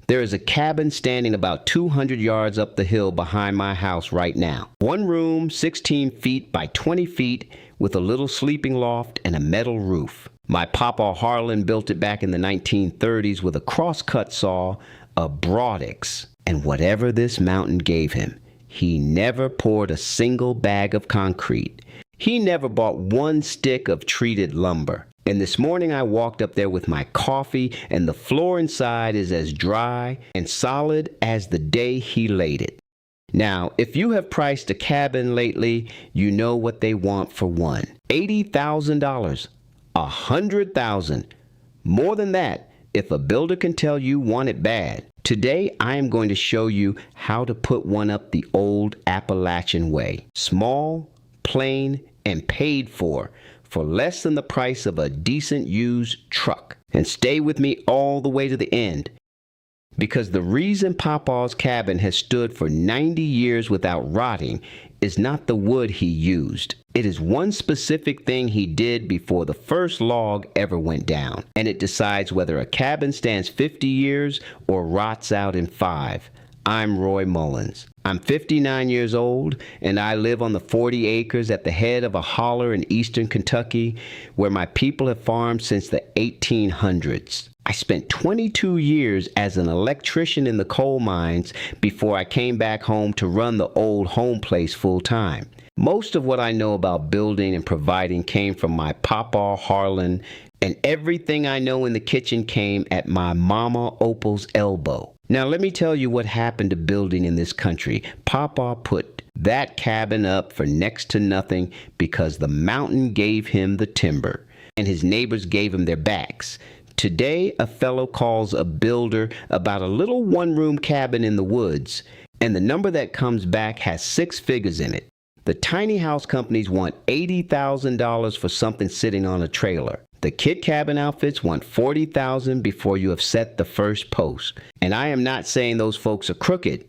There is a cabin standing about 200 yards up the hill behind my house right now. One room, 16 feet by 20 feet, with a little sleeping loft and a metal roof. My Papa Harlan built it back in the 1930s with a cross-cut saw, a Broadix, and whatever this mountain gave him. He never poured a single bag of concrete. He never bought one stick of treated lumber. And this morning I walked up there with my coffee, and the floor inside is as dry and solid as the day he laid it. Now, if you have priced a cabin lately, you know what they want for one. $80,000, $100,000. More than that, if a builder can tell you want it bad. Today, I am going to show you how to put one up the old Appalachian way. Small, plain, and paid for less than the price of a decent used truck. And stay with me all the way to the end. Because the reason Papa's cabin has stood for 90 years without rotting is not the wood he used. It is one specific thing he did before the first log ever went down. And it decides whether a cabin stands 50 years or rots out in 5. I'm Roy Mullins. I'm 59 years old, and I live on the 40 acres at the head of a holler in eastern Kentucky where my people have farmed since the 1800s. I spent 22 years as an electrician in the coal mines before I came back home to run the old home place full time. Most of what I know about building and providing came from my Papa Harlan, and everything I know in the kitchen came at my Mama Opal's elbow. Now let me tell you what happened to building in this country. Papa put that cabin up for next to nothing because the mountain gave him the timber, and his neighbors gave him their backs. Today, a fellow calls a builder about a little one-room cabin in the woods, and the number that comes back has 6 figures in it. The tiny house companies want $80,000 for something sitting on a trailer. The kit cabin outfits want $40,000 before you have set the first post. And I am not saying those folks are crooked.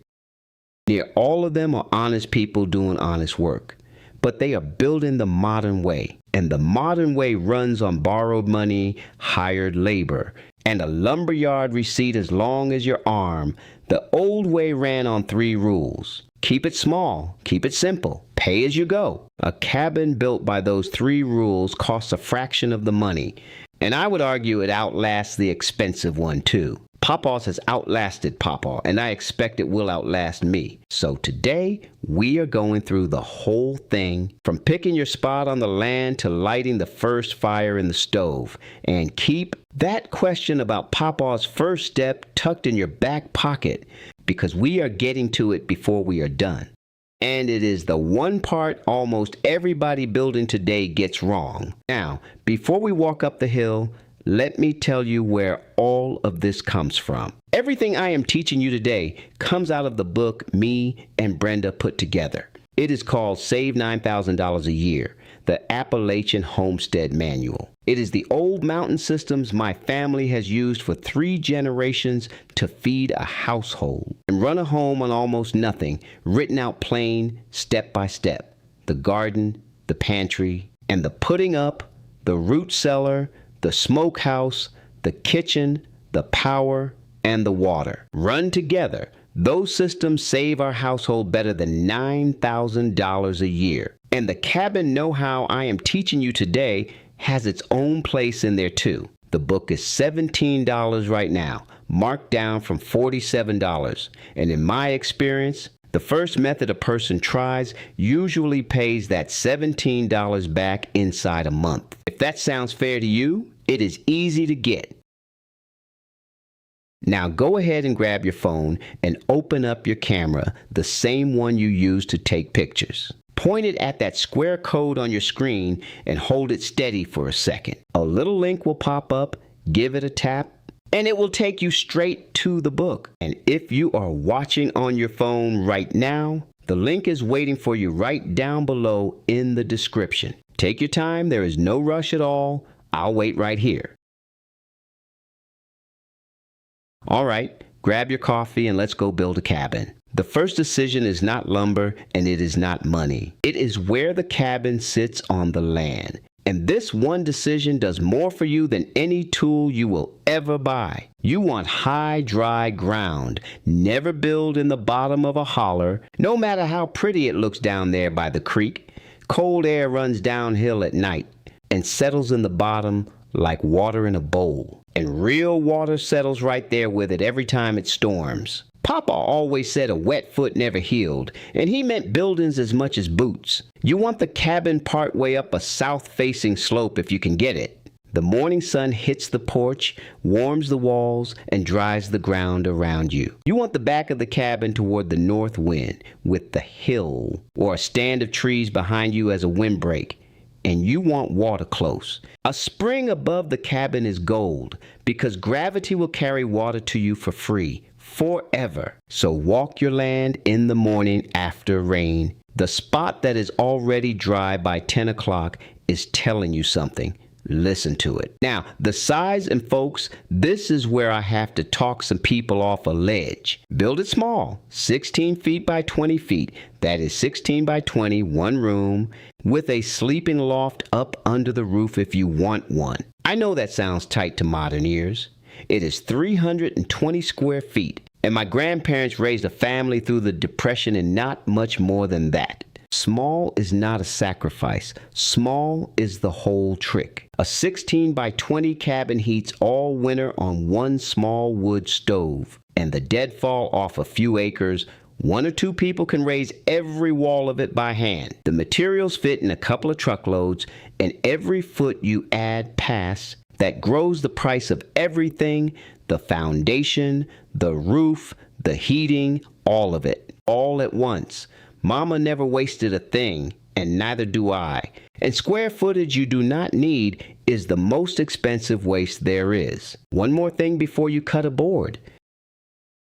Near all of them are honest people doing honest work. But they are building the modern way. And the modern way runs on borrowed money, hired labor, and a lumberyard receipt as long as your arm. The old way ran on 3 rules. Keep it small, keep it simple, pay as you go. A cabin built by those 3 rules costs a fraction of the money. And I would argue it outlasts the expensive one too. Papa's has outlasted Papa, and I expect it will outlast me. So today, we are going through the whole thing, from picking your spot on the land to lighting the first fire in the stove. And keep that question about Papa's first step tucked in your back pocket, because we are getting to it before we are done. And it is the one part almost everybody building today gets wrong. Now, before we walk up the hill, let me tell you where all of this comes from. Everything I am teaching you today comes out of the book me and Brenda put together. It is called Save $9,000 a Year, the Appalachian Homestead Manual. It is the old mountain systems my family has used for 3 generations to feed a household and run a home on almost nothing, written out plain, step by step. The garden, the pantry, and the putting up, the root cellar, the smokehouse, the kitchen, the power, and the water. Run together. Those systems save our household better than $9,000 a year. And the cabin know-how I am teaching you today has its own place in there too. The book is $17 right now, marked down from $47. And in my experience, the first method a person tries usually pays that $17 back inside a month. If that sounds fair to you, it is easy to get. Now go ahead and grab your phone and open up your camera, the same one you use to take pictures. Point it at that square code on your screen and hold it steady for a second. A little link will pop up, give it a tap, and it will take you straight to the book. And if you are watching on your phone right now, the link is waiting for you right down below in the description. Take your time, there is no rush at all. I'll wait right here. All right, grab your coffee and let's go build a cabin. The first decision is not lumber and it is not money. It is where the cabin sits on the land. And this one decision does more for you than any tool you will ever buy. You want high, dry ground. Never build in the bottom of a holler, no matter how pretty it looks down there by the creek. Cold air runs downhill at night and settles in the bottom like water in a bowl. And real water settles right there with it every time it storms. Papa always said a wet foot never healed, and he meant buildings as much as boots. You want the cabin part way up a south-facing slope if you can get it. The morning sun hits the porch, warms the walls, and dries the ground around you. You want the back of the cabin toward the north wind, with the hill or a stand of trees behind you as a windbreak. And you want water close. A spring above the cabin is gold, because gravity will carry water to you for free, forever. So walk your land in the morning after rain. The spot that is already dry by 10 o'clock is telling you something. Listen to it. Now, the size, and folks, this is where I have to talk some people off a ledge. Build it small, 16 feet by 20 feet. That is 16 by 20, one room, with a sleeping loft up under the roof if you want one. I know that sounds tight to modern ears. It is 320 square feet, and my grandparents raised a family through the Depression in not much more than that. Small is not a sacrifice. Small is the whole trick. A 16 by 20 cabin heats all winter on one small wood stove, and the deadfall off a few acres. One or two people can raise every wall of it by hand. The materials fit in a couple of truckloads, and every foot you add past that grows the price of everything, the foundation, the roof, the heating, all of it, all at once. Mama never wasted a thing, and neither do I. And square footage you do not need is the most expensive waste there is. One more thing before you cut a board.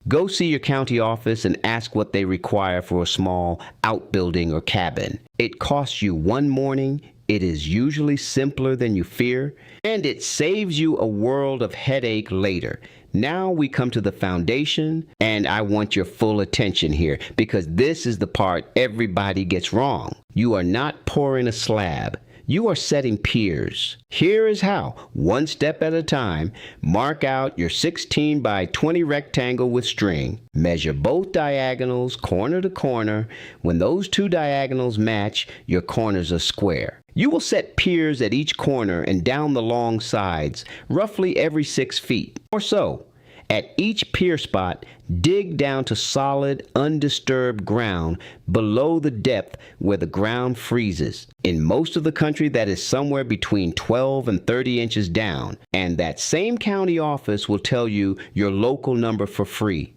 Go see your county office and ask what they require for a small outbuilding or cabin. It costs you one morning. It is usually simpler than you fear, and it saves you a world of headache later. Now we come to the foundation, and I want your full attention here, because this is the part everybody gets wrong. You are not pouring a slab. You are setting piers. Here is how, one step at a time. Mark out your 16 by 20 rectangle with string. Measure both diagonals, corner to corner. When those two diagonals match, your corners are square. You will set piers at each corner and down the long sides, roughly every 6 feet or so. At each pier spot, dig down to solid, undisturbed ground below the depth where the ground freezes. In most of the country, that is somewhere between 12 and 30 inches down, and that same county office will tell you your local number for free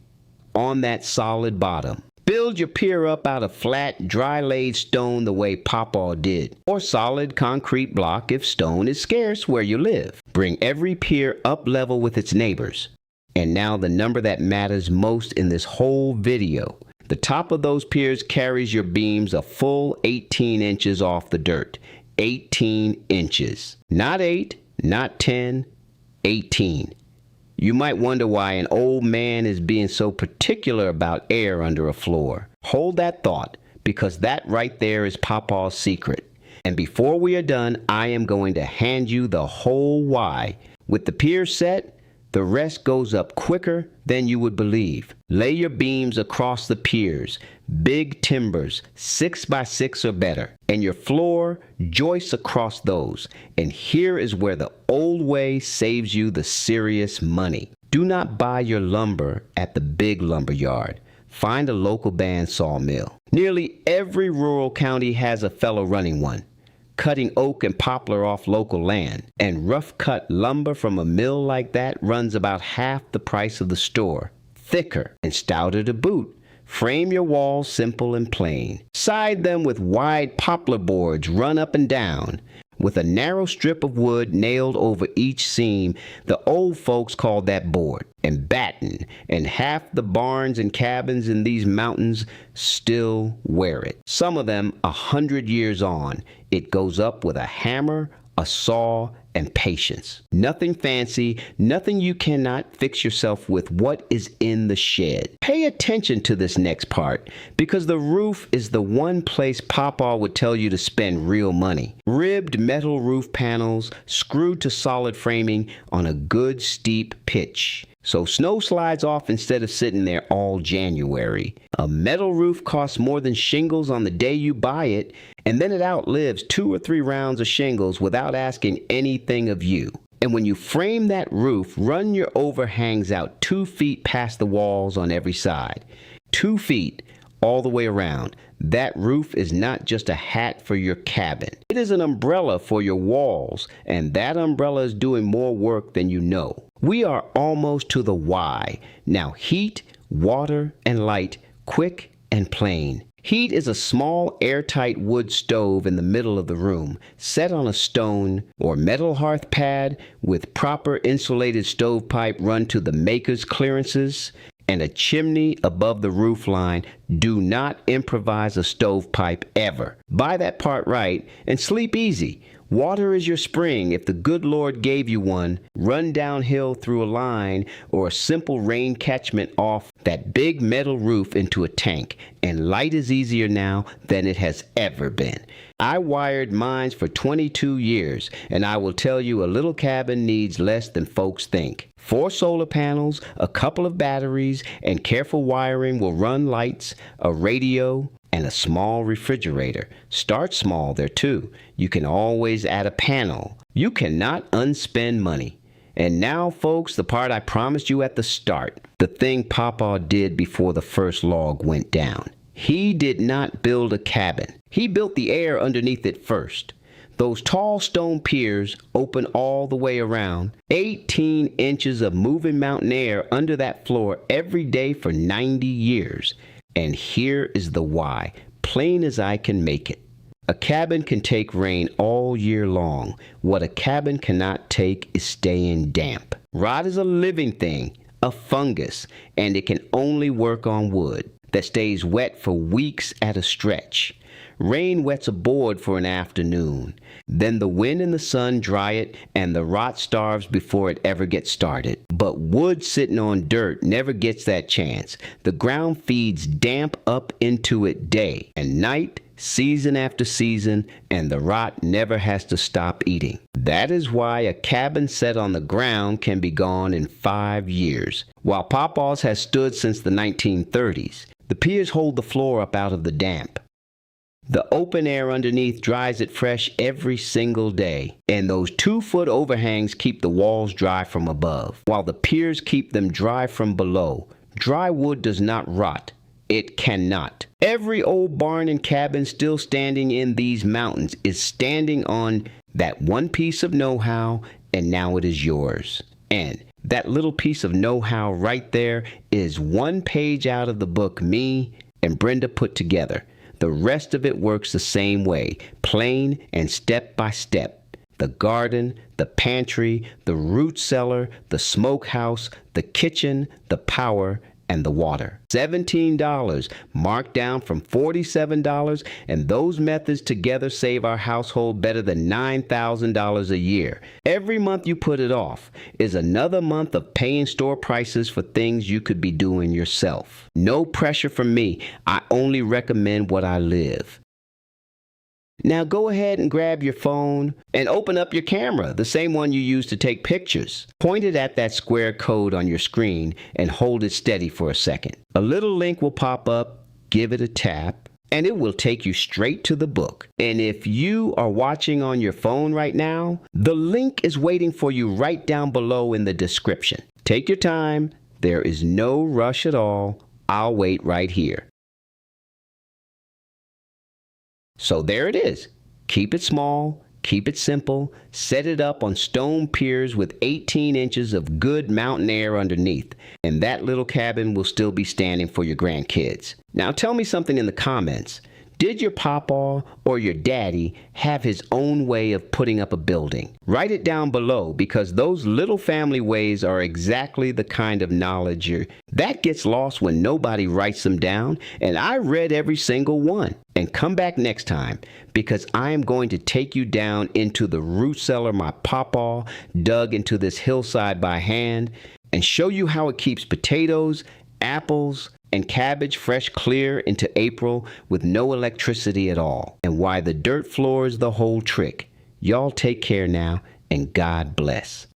on that solid bottom. Build your pier up out of flat, dry-laid stone the way Papa did, or solid concrete block if stone is scarce where you live. Bring every pier up level with its neighbors. And now the number that matters most in this whole video. The top of those piers carries your beams a full 18 inches off the dirt. 18 inches. Not 8, not 10, 18. You might wonder why an old man is being so particular about air under a floor. Hold that thought, because that right there is Papa's secret. And before we are done, I am going to hand you the whole why. With the pier set, the rest goes up quicker than you would believe. Lay your beams across the piers, big timbers, 6 by 6 or better, and your floor joists across those. And here is where the old way saves you the serious money. Do not buy your lumber at the big lumber yard. Find a local band sawmill. Nearly every rural county has a fellow running one, cutting oak and poplar off local land. And rough-cut lumber from a mill like that runs about half the price of the store. Thicker and stouter to boot. Frame your walls simple and plain. Side them with wide poplar boards run up and down, with a narrow strip of wood nailed over each seam. The old folks called that board. And batten, and half the barns and cabins in these mountains still wear it. Some of them 100 years on. It goes up with a hammer, a saw, and patience. Nothing fancy, nothing you cannot fix yourself with what is in the shed. Pay attention to this next part, because the roof is the one place Papa would tell you to spend real money. Ribbed metal roof panels screwed to solid framing on a good steep pitch, so snow slides off instead of sitting there all January. A metal roof costs more than shingles on the day you buy it, and then it outlives 2 or 3 rounds of shingles without asking anything of you. And when you frame that roof, run your overhangs out 2 feet past the walls on every side. 2 feet all the way around. That roof is not just a hat for your cabin. It is an umbrella for your walls, and that umbrella is doing more work than you know. We are almost to the why. Now heat, water, and light, quick and plain. Heat is a small airtight wood stove in the middle of the room, set on a stone or metal hearth pad with proper insulated stovepipe run to the maker's clearances, and a chimney above the roof line. Do not improvise a stovepipe ever. Buy that part right and sleep easy. Water is your spring if the good Lord gave you one. Run downhill through a line or a simple rain catchment off that big metal roof into a tank, and light is easier now than it has ever been. I wired mine for 22 years, and I will tell you a little cabin needs less than folks think. 4 solar panels, a couple of batteries, and careful wiring will run lights, a radio, and a small refrigerator. Start small there too. You can always add a panel. You cannot unspend money. And now, folks, the part I promised you at the start. The thing Papa did before the first log went down. He did not build a cabin. He built the air underneath it first. Those tall stone piers open all the way around. 18 inches of moving mountain air under that floor every day for 90 years. And here is the why, plain as I can make it. A cabin can take rain all year long. What a cabin cannot take is staying damp. Rot is a living thing, a fungus, and it can only work on wood that stays wet for weeks at a stretch. Rain wets a board for an afternoon. Then the wind and the sun dry it, and the rot starves before it ever gets started. But wood sitting on dirt never gets that chance. The ground feeds damp up into it day and night, season after season, and the rot never has to stop eating. That is why a cabin set on the ground can be gone in 5 years, while Papa's has stood since the 1930s. The piers hold the floor up out of the damp. The open air underneath dries it fresh every single day, and those 2-foot overhangs keep the walls dry from above, while the piers keep them dry from below. Dry wood does not rot. It cannot. Every old barn and cabin still standing in these mountains is standing on that one piece of know-how, and now it is yours. And that little piece of know-how right there is 1 page out of the book me and Brenda put together. The rest of it works the same way, plain and step by step. The garden, the pantry, the root cellar, the smokehouse, the kitchen, the power, and the water. $17, marked down from $47, and those methods together save our household better than $9,000 a year. Every month you put it off is another month of paying store prices for things you could be doing yourself. No pressure from me. I only recommend what I live. Now go ahead and grab your phone and open up your camera, the same one you use to take pictures. Point it at that square code on your screen and hold it steady for a second. A little link will pop up, give it a tap, and it will take you straight to the book. And if you are watching on your phone right now, the link is waiting for you right down below in the description. Take your time. There is no rush at all. I'll wait right here. So there it is. Keep it small, keep it simple, set it up on stone piers with 18 inches of good mountain air underneath, and that little cabin will still be standing for your grandkids. Now tell me something in the comments. Did your papa or your daddy have his own way of putting up a building? Write it down below, because those little family ways are exactly the kind of knowledge that gets lost when nobody writes them down, and I read every single one. And come back next time, because I am going to take you down into the root cellar my papa dug into this hillside by hand, and show you how it keeps potatoes, apples, and cabbage fresh clear into April with no electricity at all, and why the dirt floor is the whole trick. Y'all take care now, and God bless.